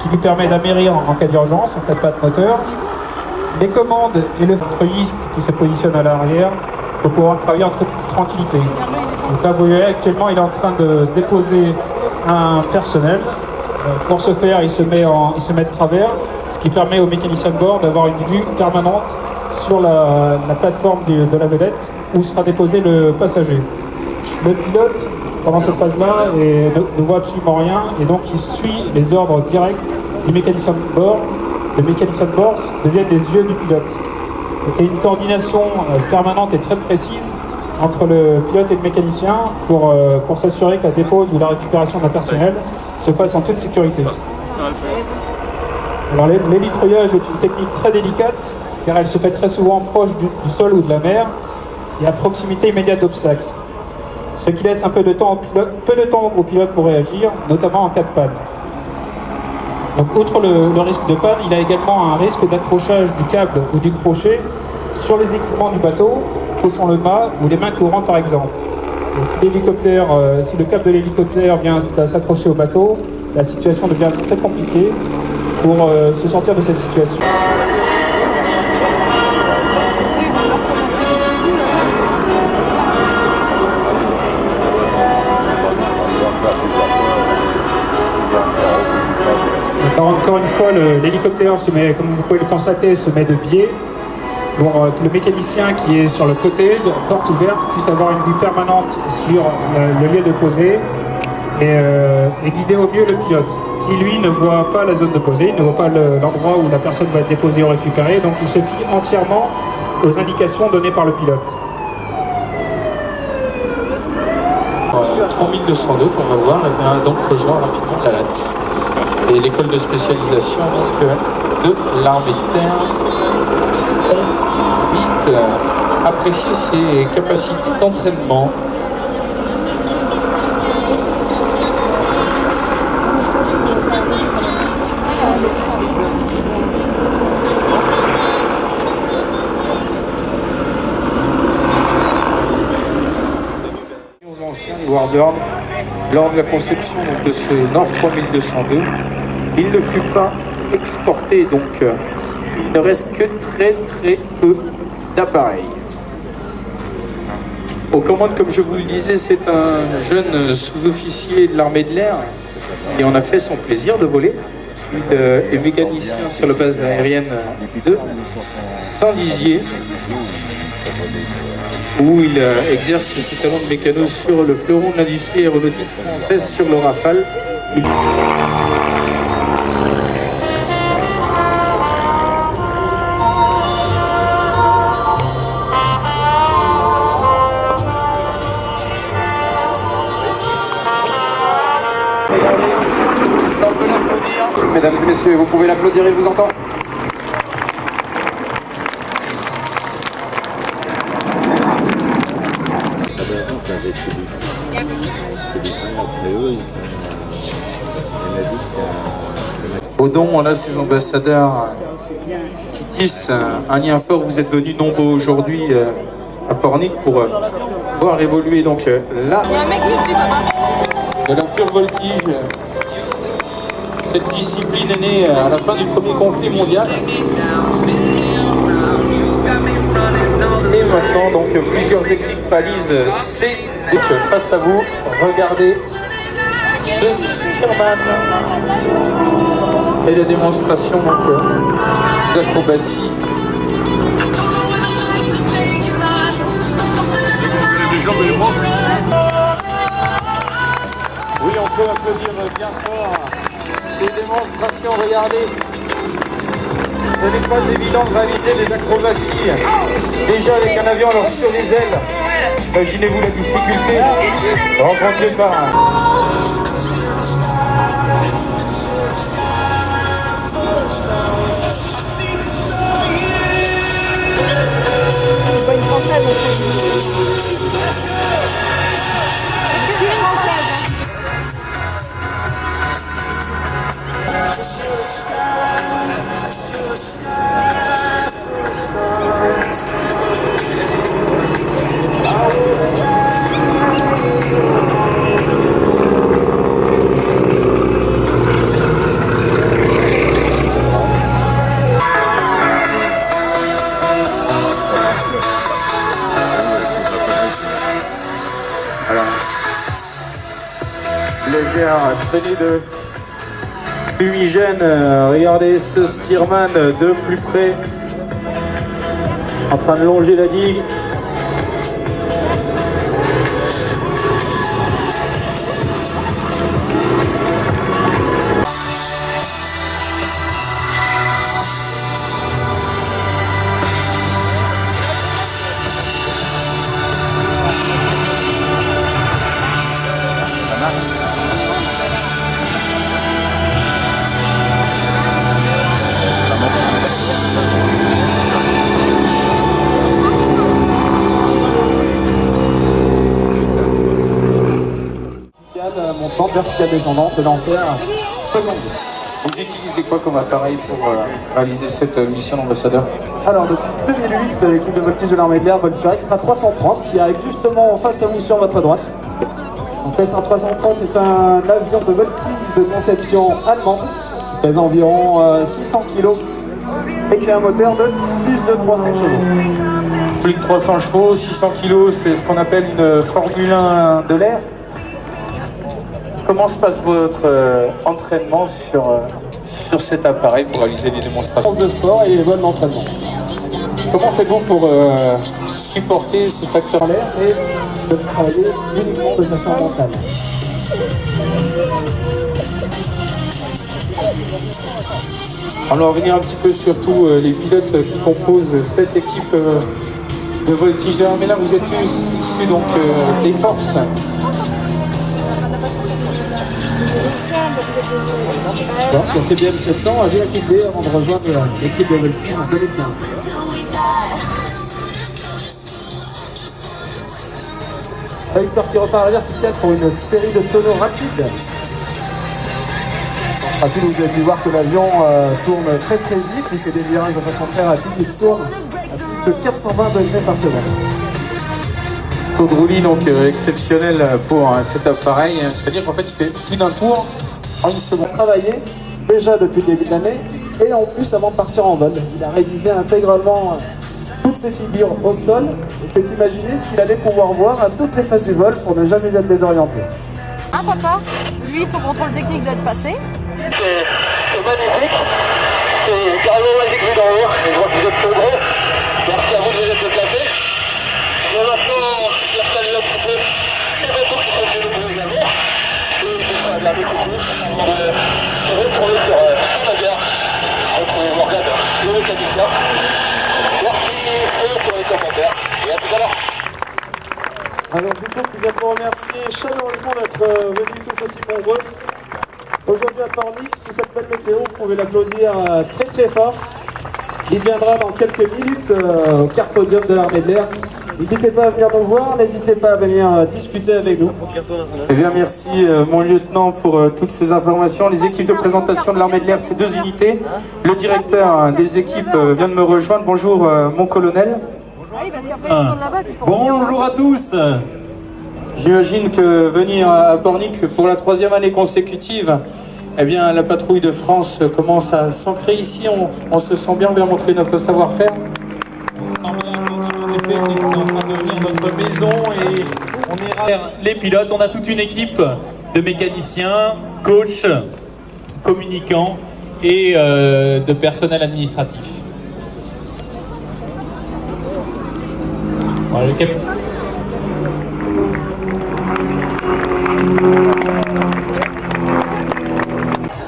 qui lui permet d'amérir en cas d'urgence, en cas de panne moteur. Les commandes et le treuilliste qui se positionne à l'arrière pour pouvoir travailler en tranquillité. Donc là, vous voyez, actuellement, il est en train de déposer un personnel. Pour ce faire, il se met de travers, ce qui permet au mécanicien de bord d'avoir une vue permanente sur la plateforme de la vedette où sera déposé le passager. Le pilote, pendant cette phase-là, ne voit absolument rien et donc il suit les ordres directs du mécanicien de bord. Les mécaniciens de bord deviennent les yeux du pilote. Il y a une coordination permanente et très précise entre le pilote et le mécanicien pour s'assurer que la dépose ou la récupération d'un personnel se fasse en toute sécurité. Alors l'hélitreuillage est une technique très délicate car elle se fait très souvent proche du sol ou de la mer et à proximité immédiate d'obstacles. Ce qui laisse un peu de temps au pilote pour réagir, notamment en cas de panne. Donc, outre le risque de panne, il y a également un risque d'accrochage du câble ou du crochet sur les équipements du bateau, que sont le mât ou les mains courantes par exemple. Et si le câble de l'hélicoptère vient à s'accrocher au bateau, la situation devient très compliquée pour se sortir de cette situation. Encore une fois, l'hélicoptère se met, comme vous pouvez le constater, se met de biais pour que le mécanicien qui est sur le côté, porte ouverte, puisse avoir une vue permanente sur le lieu de posée et guider au mieux le pilote, qui lui ne voit pas la zone de posée, il ne voit pas l'endroit où la personne va être déposée ou récupérée, donc il se fie entièrement aux indications données par le pilote. 3202 qu'on va voir, donc rejoint rapidement la LAC. Et l'école de spécialisation donc, de l'armée de terre ont vite apprécié ses capacités d'entraînement. Aux anciens Wardern, lors de la conception donc, de ce Nord 3202, il ne fut pas exporté, donc il ne reste que très peu d'appareils. Aux commandes, comme je vous le disais, c'est un jeune sous-officier de l'armée de l'air et on a fait son plaisir de voler. Il est mécanicien sur la base aérienne de Saint-Dizier, où il exerce ses talents de mécano sur le fleuron de l'industrie aéronautique française sur le Rafale. Mesdames et messieurs, vous pouvez l'applaudir, il vous entend. Au don, on a ces ambassadeurs qui tissent un lien fort. Vous êtes venus nombreux aujourd'hui à Pornic pour voir évoluer donc là de la pure voltige. Cette discipline est née à la fin du premier conflit mondial. Et maintenant, donc, plusieurs équipes balisent C. Face à vous, regardez ce Superman et la démonstration d'acrobatie. Oui, on peut applaudir bien fort. Ces démonstrations, regardez, ce n'est pas évident de réaliser des acrobaties, déjà avec un avion alors sur les ailes. Imaginez-vous la difficulté rencontrée par C'est pas une française, en fait. C'est une française. légère traînée de fumigène. Regardez ce steerman de plus près en train de longer la digue. Montante, verticale descendante, et l'enfer seconde. Vous utilisez quoi comme appareil pour réaliser cette mission d'ambassadeur? Alors depuis 2008, l'équipe de voltige de l'armée de l'air Voltigeur Extra 330 qui arrive justement en face à vous sur votre droite. Donc l'Extra 330 est un avion de voltige de conception allemande qui pèse environ 600 kg et qui a un moteur de plus de 300 chevaux. Plus de 300 chevaux, 600 kg, c'est ce qu'on appelle une Formule 1 de l'air. Comment se passe votre entraînement sur cet appareil pour réaliser des démonstrations De sport et les vols d'entraînement. Comment faites-vous pour supporter ces facteurs En l'air et de travailler uniquement de façon mentale. On va revenir un petit peu sur tous les pilotes qui composent cette équipe de voltigeurs. Mais là, vous êtes tous issus donc des forces. Sur TBM 700 a bien quitté avant de rejoindre l'équipe de voltige en 2015. Victor qui repart arrière, qui tient pour une série de tonneaux rapides. Rapide, vous avez pu voir que l'avion tourne très très vite, il fait des virages de façon très rapide, il tourne à plus de 420 degrés par seconde. Taux de roulis donc exceptionnel pour cet appareil, c'est-à-dire qu'en fait il fait plus d'un tour en une seconde. Il a travaillé déjà depuis le début de l'année et en plus avant de partir en vol. Il a réalisé intégralement toutes ses figures au sol et s'est imaginé ce qu'il allait pouvoir voir à toutes les phases du vol pour ne jamais être désorienté. Un papa, lui, son contrôle technique doit se passer. C'est magnifique, c'est carrément magique vu d'en haut, et je vois que vous êtes très gros, merci à vous de vous être déplacés. Je vais maintenant l'installer un petit peu les bateaux qui sont venus le bruit également, et je vais regarder beaucoup plus, je vais retourner sur la gare, retrouver Morgane, le mécanicien. Merci pour les commentaires, et à tout à l'heure. Alors du coup, je viens de vous remercier chaleureusement d'être venus tous aussi nombreux. Aujourd'hui à Pornic, sous cette belle météo, vous pouvez l'applaudir très très fort. Il viendra dans quelques minutes au car podium de l'armée de l'air. N'hésitez pas à venir nous voir, n'hésitez pas à venir discuter avec nous. Eh bien merci mon lieutenant pour toutes ces informations. Les équipes de présentation de l'armée de l'air, c'est 2 unités. Le directeur des équipes vient de me rejoindre. Bonjour mon colonel. Oui, parce qu'après, il tourne là-bas, puis il faut Bonjour à tous. J'imagine que venir à Pornic pour la 3e année consécutive, eh bien la patrouille de France commence à s'ancrer ici. On se sent bien, on vient montrer notre savoir-faire. En effet, c'est en train de devenir notre maison et on ira vers les pilotes. On a toute une équipe de mécaniciens, coachs, communicants et de personnel administratif. Voilà, le cap...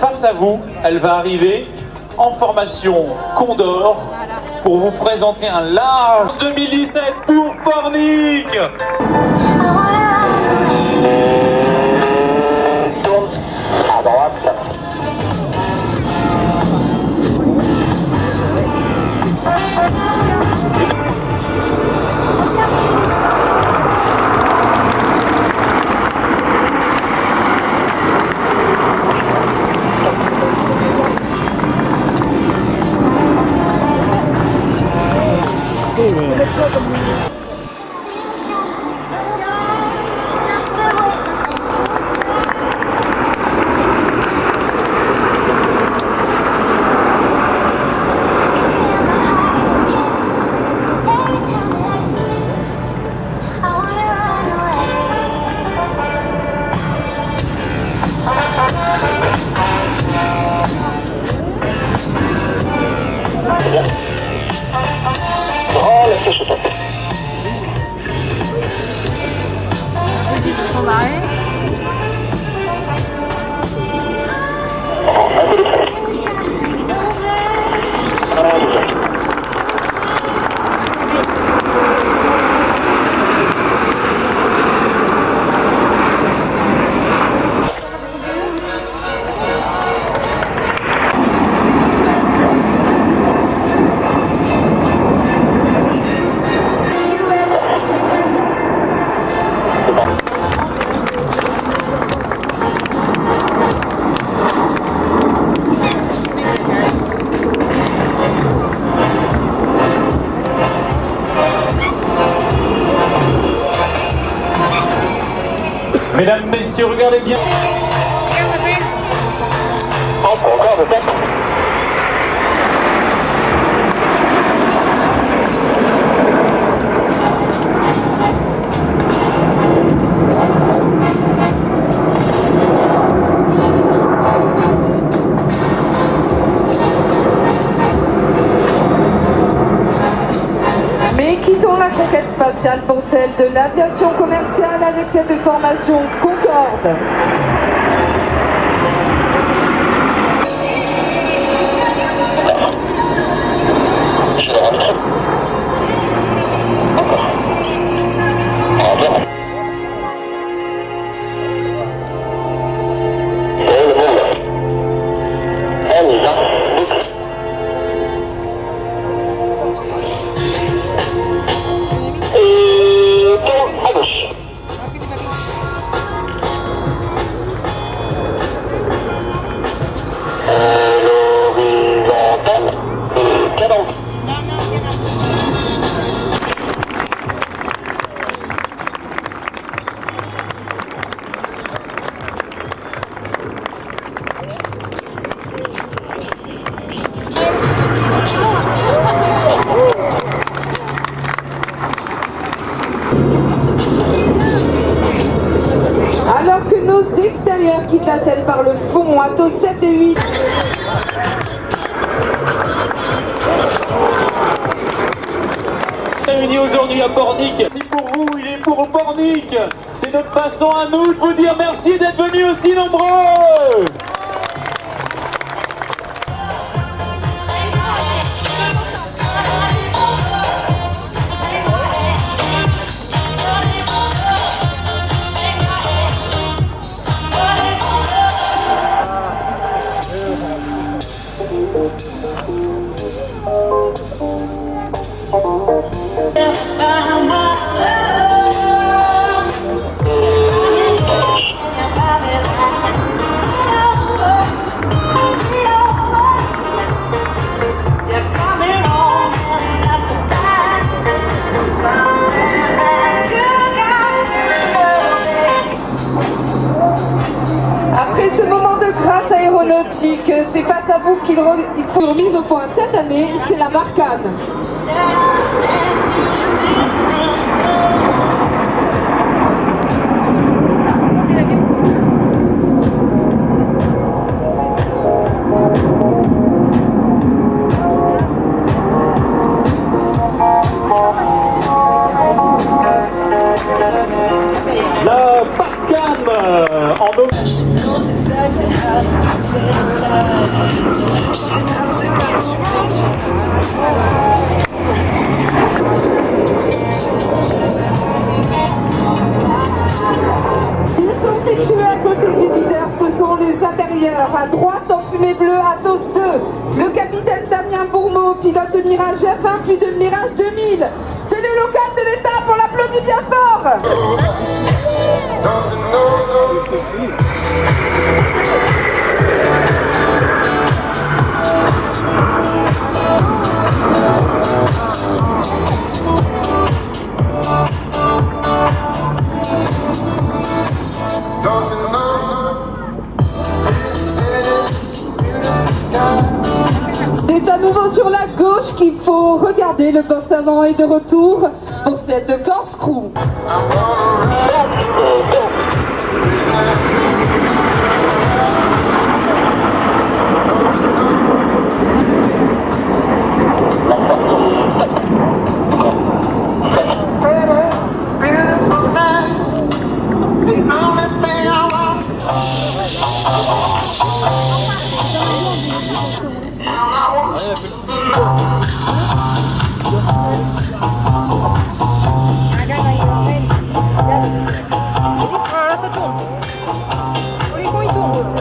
Face à vous, elle va arriver en formation Condor pour vous présenter un large 2017 pour Pornic. Tourne à droite. au marais. Mesdames, messieurs, regardez bien. Encore de tête. Mais quittons la conquête spatiale pour celle de l'aviation commerciale avec cette formation Concorde. Alors que nos extérieurs quittent la scène par le fond, à taux 7 et 8. Réunis aujourd'hui à Pornic. Si pour vous, il est pour Pornic. C'est notre façon à nous de vous dire merci d'être venus aussi nombreux. Après ce moment de grâce aéronautique, c'est face à vous qu'il faut remise au point cette année, c'est la Barkhane. La Barkhane en hommage. Ils sont situés à côté du leader, ce sont les intérieurs. À droite, en fumée bleue, Atos 2. Le capitaine Damien Bourmeau, pilote de Mirage F1, puis de Mirage 2000. C'est le local de l'État, on l'applaudit bien fort. C'est à nouveau sur la gauche qu'il faut regarder. Le box avant est de retour pour cette Corse Crew. Beautiful night. Voilà, ça tourne. Oui, quand il tourne.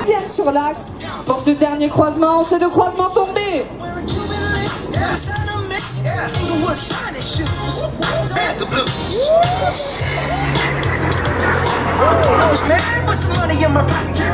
Viennent sur l'axe. Pour ce dernier croisement, c'est le croisement tombé. Man, put some money in my pocket.